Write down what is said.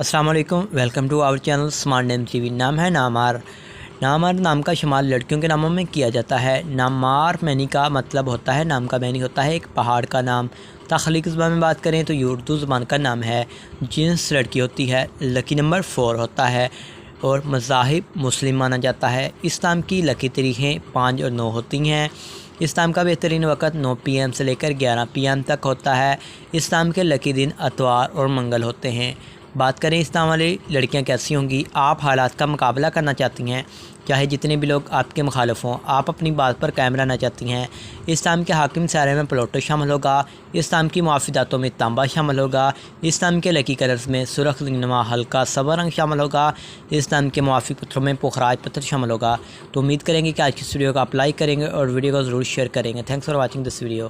السلام علیکم، welcome to our channel smart name T V. نام ہے نامار۔ نامار نام کا شمار لڑکیوں کے ناموں میں کیا جاتا ہے۔ نامار معنی کا مطلب ہوتا ہے، نام کا معنی ہوتا ہے ایک پہاڑ کا نام۔ تخلیقی زبان میں بات کریں تو یہ اردو زبان کا نام ہے۔ جنس لڑکی ہوتی ہے۔ لکی نمبر 4 ہوتا ہے اور مذاہب مسلم مانا جاتا ہے۔ اسلام کی لکی تاریخیں 5 اور 9 ہوتی ہیں۔ اسلام کا بہترین وقت 9 PM سے لے کر 11 PM تک ہوتا ہے۔ اسلام کے لکی دن اتوار اور منگل ہوتے ہیں۔ بات کریں اسلام والی لڑکیاں کیسی ہوں گی۔ آپ حالات کا مقابلہ کرنا چاہتی ہیں، چاہے جتنے بھی لوگ آپ کے مخالف ہوں، آپ اپنی بات پر قائم رہنا چاہتی ہیں۔ اسلام کے حاکم سیارے میں پلوٹو شامل ہوگا۔ اسلام کی معافیداتوں میں تانبا شامل ہوگا۔ اسلام کے لکی کلرز میں سرخ رنگنما ہلکا سبز رنگ شامل ہوگا۔ اسلام کے موافق پتھروں میں پخراج پتھر شامل ہوگا۔ تو امید کریں گے کہ آج کی اس ویڈیو کو آپ لائک کریں گے اور ویڈیو کو ضرور شیئر کریں گے۔ Thanks for watching this video.